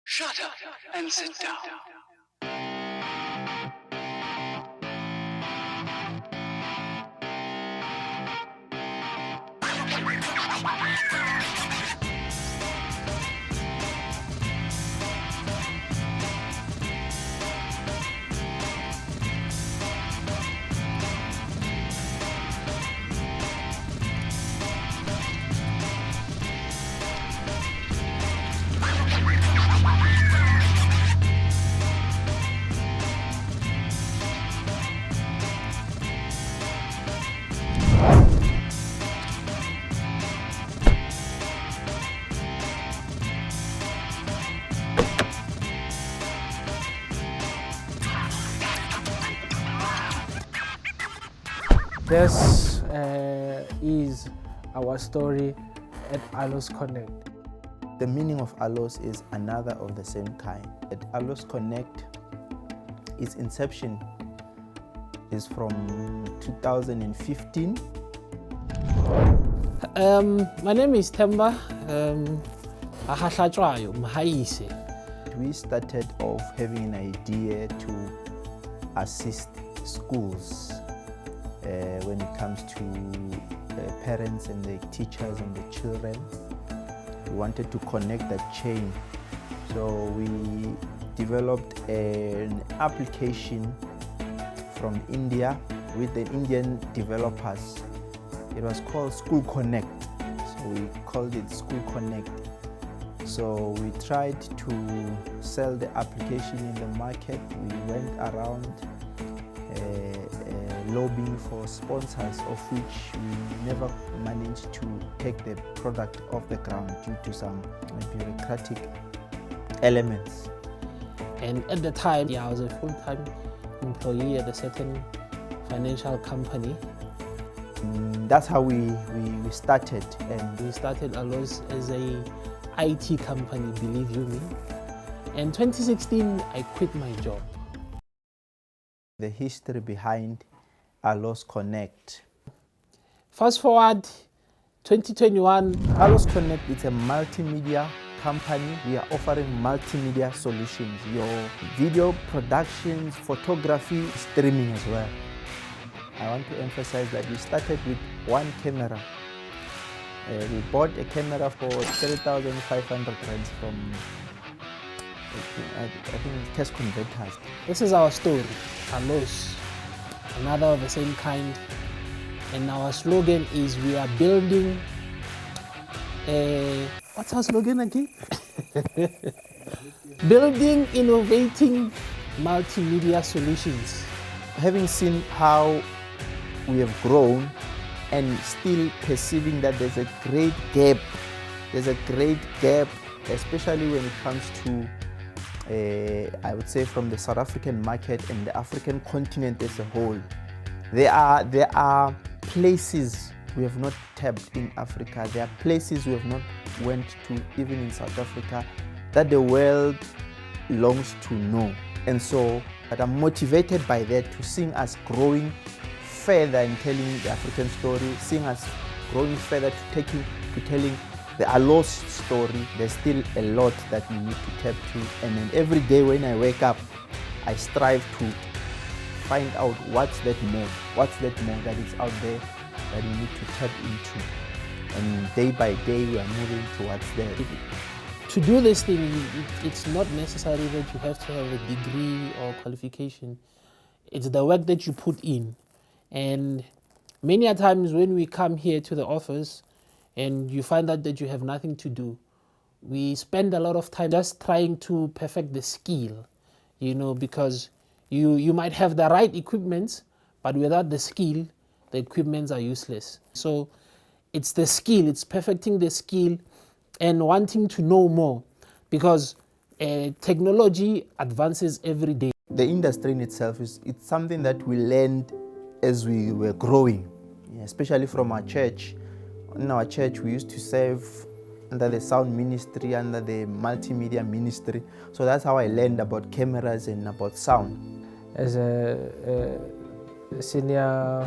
Shut up and sit down. This is our story at Allos Connect. The meaning of Allos is another of the same kind. At Allos Connect, its inception is from 2015. My name is Temba. We started off having an idea to assist schools when it comes to parents and the teachers and the children. We wanted to connect that chain. So we developed an application from India with the Indian developers. It was called School Connect. So we called it School Connect. So we tried to sell the application in the market. We went around lobbying for sponsors, of which we never managed to take the product off the ground due to some bureaucratic elements. And at the time, I was a full-time employee at a certain financial company. That's how we started. And we started Allos as a IT company, believe you me. In 2016, I quit my job. The history behind Allos Connect. Fast forward 2021. Allos Connect is a multimedia company. We are offering multimedia solutions, your video productions, photography, streaming as well. I want to emphasize that we started with one camera. We bought a camera for 3,500 rands from, I think, test converters. This is our story, Allos, another of the same kind. And our slogan is, we are building what's our slogan again? Building innovating multimedia solutions. Having seen how we have grown and still perceiving that there's a great gap, especially when it comes to I would say from the South African market and the African continent as a whole. There are places we have not tapped in Africa. There are places we have not went to, even in South Africa, that the world longs to know. And so, but I'm motivated by that, to seeing us growing further in telling the African story, seeing us growing further to telling the Allos story. There's still a lot that we need to tap to. And then every day when I wake up, I strive to find out what's that more that is out there that we need to tap into. And day by day, we are moving towards that. To do this thing, it's not necessary that you have to have a degree or qualification. It's the work that you put in. And many a times when we come here to the office and you find out that you have nothing to do, we spend a lot of time just trying to perfect the skill, because you might have the right equipment, but without the skill, the equipments are useless. So it's the skill, it's perfecting the skill and wanting to know more, because technology advances every day. The industry in itself it's something that we learned as we were growing, especially from our church. In our church, we used to serve under the sound ministry, under the multimedia ministry. So that's how I learned about cameras and about sound. As a senior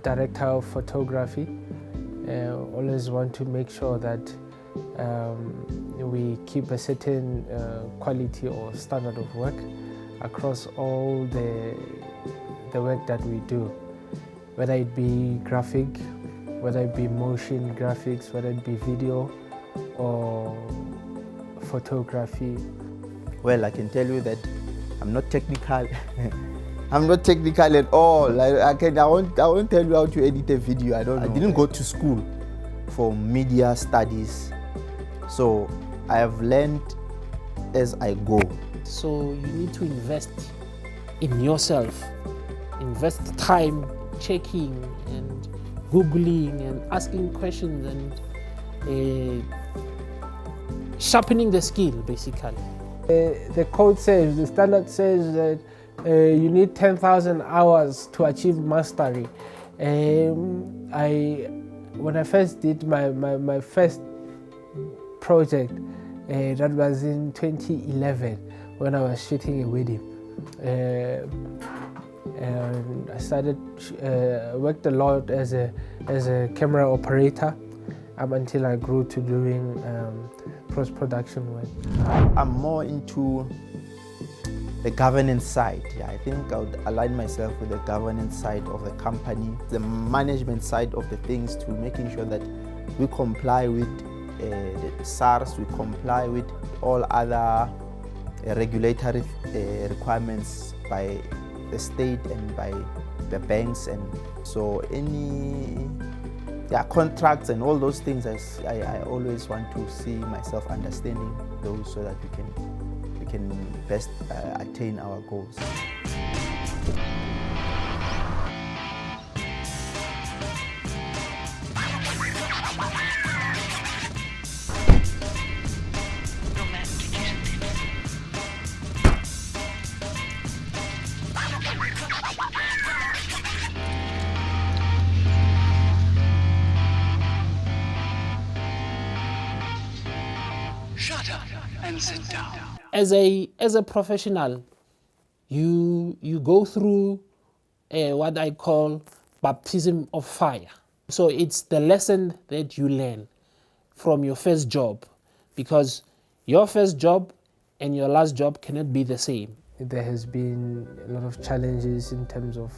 director of photography, always want to make sure that we keep a certain quality or standard of work across all the work that we do, whether it be graphic, whether it be motion graphics, whether it be video or photography. Well, I can tell you that I'm not technical. I'm not technical at all. I won't tell you how to edit a video. I didn't go to school for media studies, so I have learned as I go. So you need to invest in yourself, invest time checking and googling and asking questions and sharpening the skill, basically. The code says, the standard says that you need 10,000 hours to achieve mastery. When I first did my first project, that was in 2011 when I was shooting a wedding. And I started, worked a lot as a camera operator until I grew to doing post-production work. I'm more into the governance side. Yeah, I think I would align myself with the governance side of the company, the management side of the things, to making sure that we comply with the SARS, we comply with all other regulatory requirements by the state and by the banks, and so any contracts and all those things. I always want to see myself understanding those so that we can best attain our goals. Shut up and sit down. As a professional, you go through what I call baptism of fire. So it's the lesson that you learn from your first job, because your first job and your last job cannot be the same. There has been a lot of challenges in terms of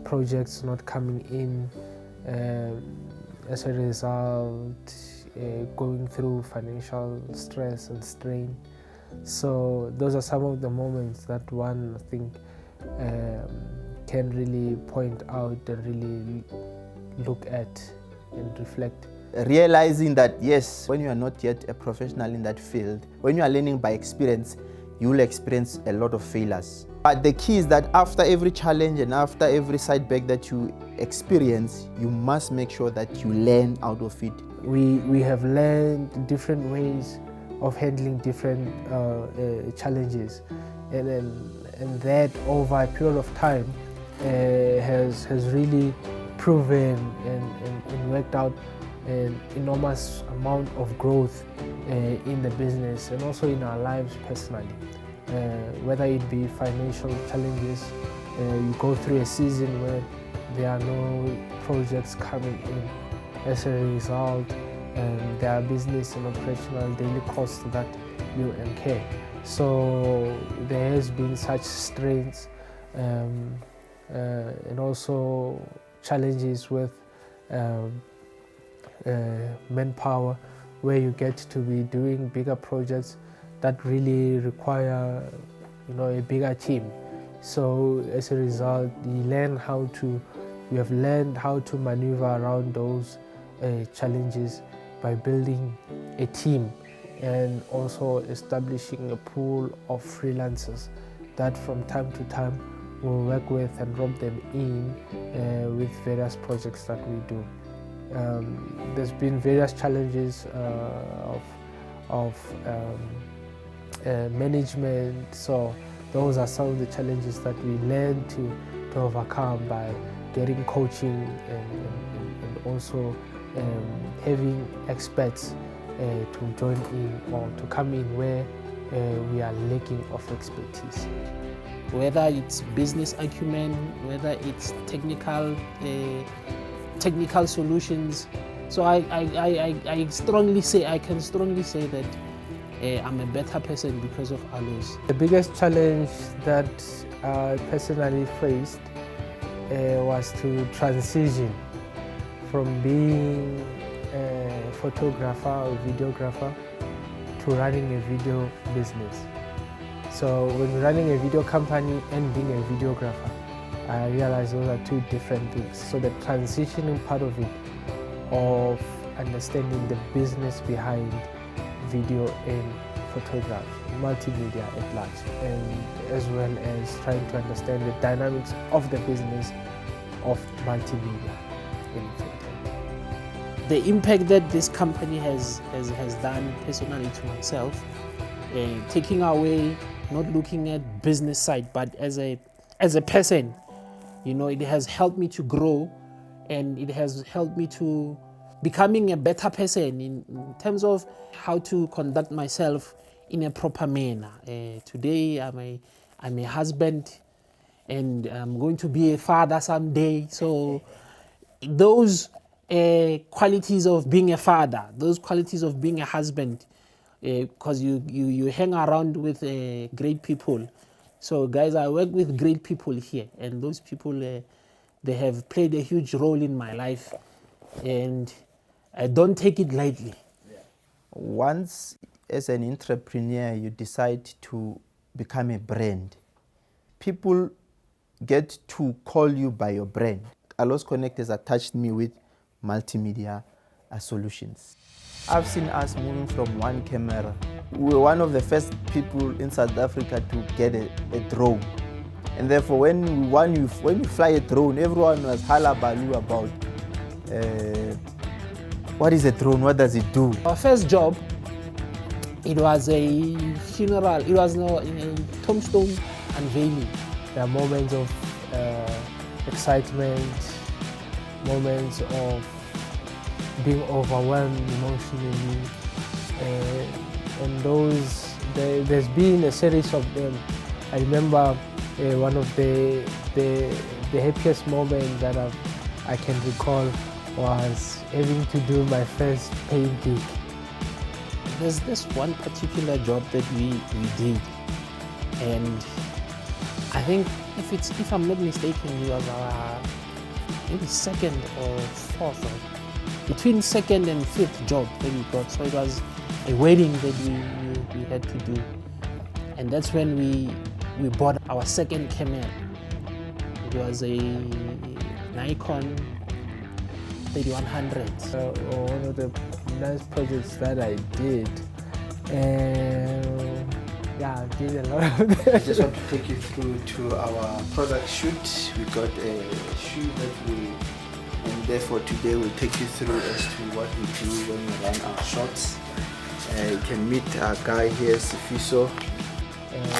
projects not coming in, as a result going through financial stress and strain. So those are some of the moments that one, I think, can really point out and really look at and reflect. Realizing that yes, when you are not yet a professional in that field, when you are learning by experience, you will experience a lot of failures. But the key is that after every challenge and after every setback that you experience, you must make sure that you learn out of it. We have learned different ways of handling different challenges, and that over a period of time has really proven and worked out an enormous amount of growth in the business and also in our lives personally. Whether it be financial challenges, you go through a season where there are no projects coming in. As a result, there are business and operational daily costs that you incur. So there has been such strains and also challenges with manpower, where you get to be doing bigger projects that really require, a bigger team. So as a result, we have learned how to maneuver around those challenges by building a team and also establishing a pool of freelancers that from time to time we'll work with and rope them in with various projects that we do. There's been various challenges of management, so those are some of the challenges that we learn to overcome by getting coaching and also having experts to join in or to come in where we are lacking of expertise. Whether it's business acumen, whether it's technical solutions, So I strongly say, I can strongly say that I'm a better person because of Allos. The biggest challenge that I personally faced was to transition from being a photographer or videographer to running a video business. So when you're running a video company and being a videographer, I realized those are two different things. So the transitioning part of it, of understanding the business behind video and photography, multimedia at large, and as well as trying to understand the dynamics of the business of multimedia in photography. The impact that this company has done personally to myself, taking away, not looking at business side, but as a person, you know, it has helped me to grow, and it has helped me to becoming a better person in terms of how to conduct myself in a proper manner. Today I'm a husband, and I'm going to be a father someday. So those qualities of being a father, those qualities of being a husband, because you hang around with great people. So guys, I work with great people here, and those people, they have played a huge role in my life, and I don't take it lightly. Once, as an entrepreneur, you decide to become a brand, people get to call you by your brand. Allos Connect has attached me with multimedia solutions. I've seen us moving from one camera. We were one of the first people in South Africa to get a drone. And therefore, when you fly a drone, everyone was hullabaloo about what is a drone, what does it do? Our first job, it was a funeral, it was a tombstone unveiling. There are moments of excitement, moments of being overwhelmed emotionally, and there's been a series of them. I remember one of the happiest moments that I can recall was having to do my first paid gig. There's this one particular job that we did, and I think if I'm not mistaken, it was our maybe second or fourth, or between second and fifth job that we got. So it was a wedding that we had to do, and that's when we bought our second camera. It was a Nikon 3100. One of the nice projects that I did, and yeah, I did a lot of I that. just want to take you through to our product shoot. We got a shoe and therefore today we'll take you through as to what we do when we run our shots. You can meet our guy here, Sifiso.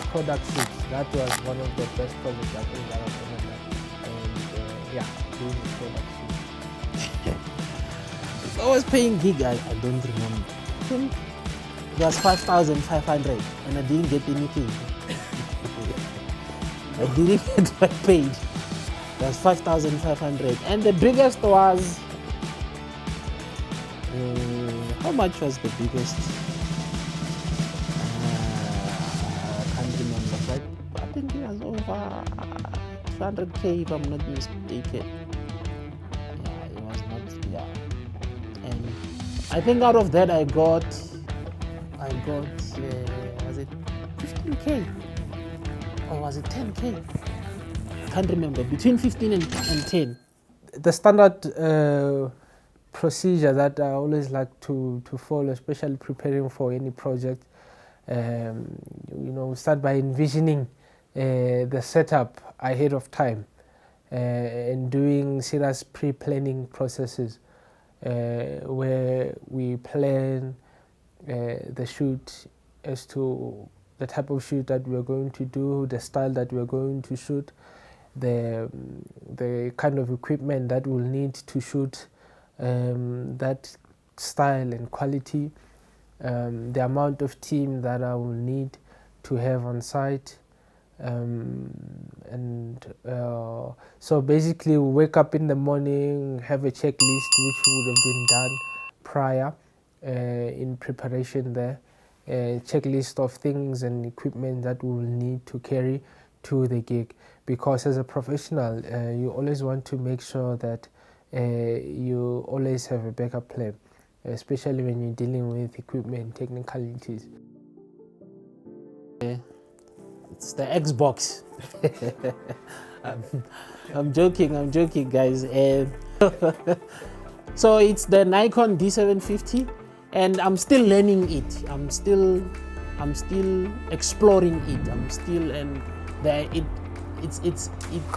Product shoot, that was one of the best projects I think that I've ever done. And yeah, doing the product shoot. I was paying gig, I don't remember. I think it was 5,500 and I didn't get anything. I didn't get my paid. It was 5,500, and the biggest was how much was the biggest? I can't remember, but I think it was over 200k if I'm not mistaken. Yeah, it was not, yeah. And I think out of that I got was it 15k or was it 10k? I can't remember, between 15 and 10. The standard procedure that I always like to follow, especially preparing for any project, start by envisioning the setup ahead of time and doing serious pre-planning processes where we plan the shoot as to the type of shoot that we're going to do, the style that we're going to shoot, the kind of equipment that we'll need to shoot that style and quality, the amount of team that I will need to have on site, So basically we wake up in the morning, have a checklist which would have been done prior in preparation there, a checklist of things and equipment that we will need to carry to the gig, because as a professional you always want to make sure that you always have a backup plan, especially when you're dealing with equipment technicalities. It's the Xbox. I'm joking, guys. So it's the Nikon D750, and I'm still learning it. I'm still exploring it. It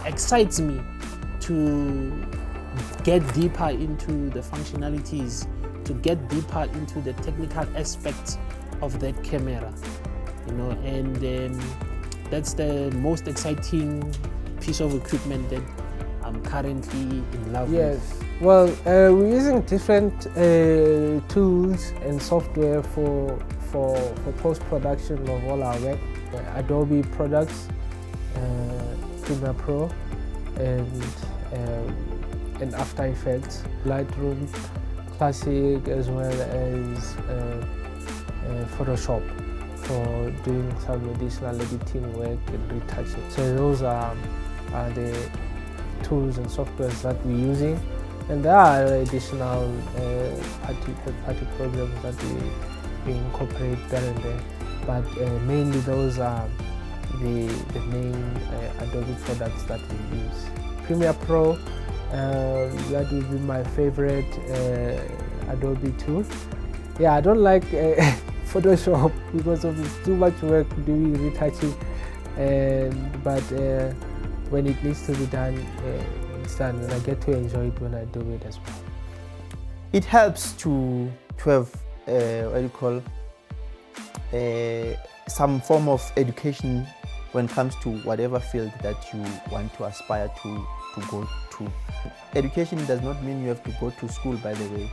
excites me to get deeper into the functionalities, to get deeper into the technical aspects of that camera, and that's the most exciting piece of equipment that I'm currently in love with. Yes, well, we're using different tools and software for post-production of all our work. Adobe products, Premiere Pro, and After Effects, Lightroom Classic, as well as Photoshop for doing some additional editing work and retouching. So those are the tools and softwares that we're using, and there are additional third-party programs that we incorporate there and there, but mainly those are the main Adobe products that we use. Premiere Pro, that would be my favorite Adobe tool. Yeah, I don't like Photoshop because of it's too much work doing retouching, but when it needs to be done, it's done, and I get to enjoy it when I do it as well. It helps to have some form of education when it comes to whatever field that you want to aspire to go to. Education does not mean you have to go to school, by the way.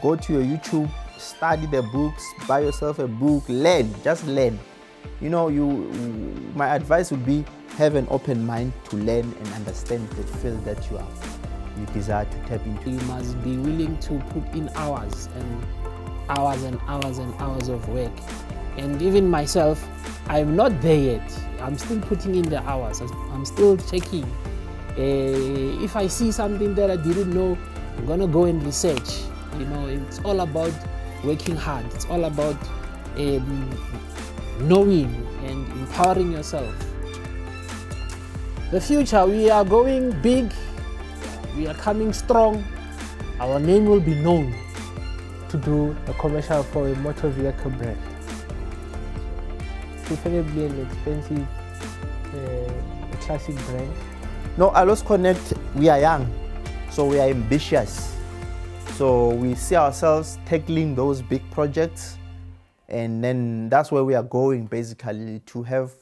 Go to your YouTube, study the books, buy yourself a book, learn, just learn. My advice would be have an open mind to learn and understand the field that you desire to tap into. You must be willing to put in hours and hours and hours and hours of work. And even myself, I'm not there yet. I'm still putting in the hours. I'm still checking. If I see something that I didn't know, I'm gonna go and research. It's all about working hard. It's all about knowing and empowering yourself. The future, we are going big. We are coming strong. Our name will be known. To do a commercial for a motor vehicle brand, preferably an expensive classic brand. No, Allos Connect, we are young, so we are ambitious. So we see ourselves tackling those big projects, and then that's where we are going, basically, to have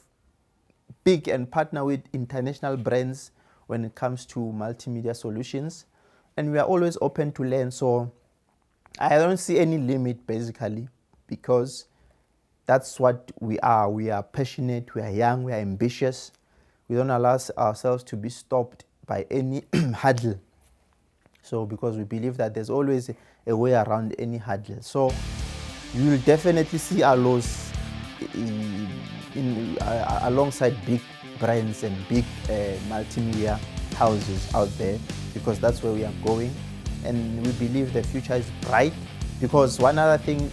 big and partner with international brands when it comes to multimedia solutions. And we are always open to learn, so I don't see any limit, basically, because that's what we are. We are passionate, we are young, we are ambitious. We don't allow ourselves to be stopped by any hurdle. So because we believe that there's always a way around any hurdle. So you will definitely see Allos alongside big brands and big multimedia houses out there, because that's where we are going. And we believe the future is bright, because one other thing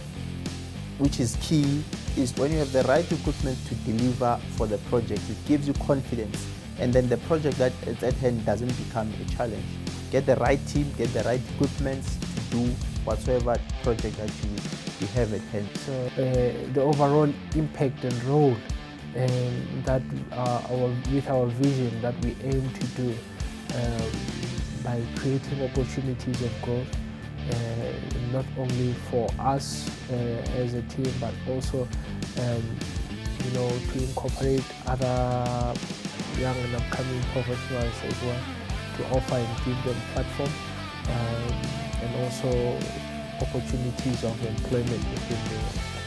which is key is when you have the right equipment to deliver for the project, it gives you confidence, and then the project that is at hand doesn't become a challenge. Get the right team, get the right equipment to do whatsoever project that you have at hand. So the overall impact and role that with our vision that we aim to do by creating opportunities of growth, not only for us as a team, but also to incorporate other young and upcoming professionals as well, to offer and give them platform, and also opportunities of employment within the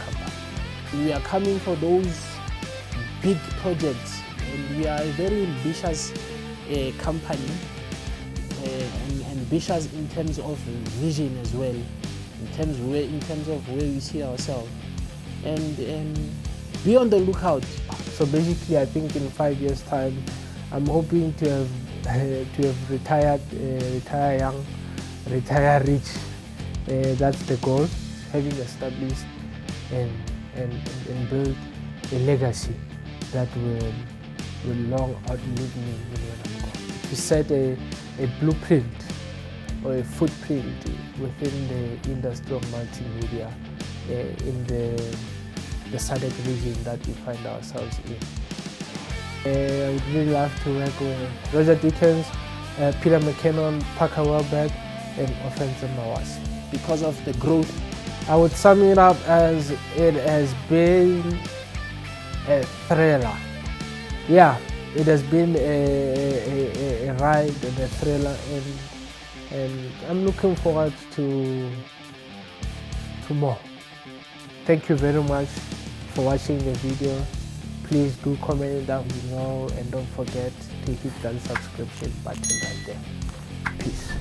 company. We are coming for those big projects, and we are a very ambitious company, and ambitious in terms of vision as well, in terms of where we see ourselves, and be on the lookout. So basically, I think in 5 years' time, I'm hoping to have retire young, retire rich. That's the goal. Having established and build a legacy that will long outlive me when I'm gone. To set a blueprint or a footprint within the industry of multimedia in the SADC region that we find ourselves in. I would really love to work with Roger Dickens, Peter McKinnon, Parker Welbeck, and Offensive Mawasi. Because of the growth, I would sum it up as it has been a thriller. Yeah, it has been a ride and a thriller, and I'm looking forward to more. Thank you very much for watching the video. Please do comment down below and don't forget to hit that subscription button right there. Peace.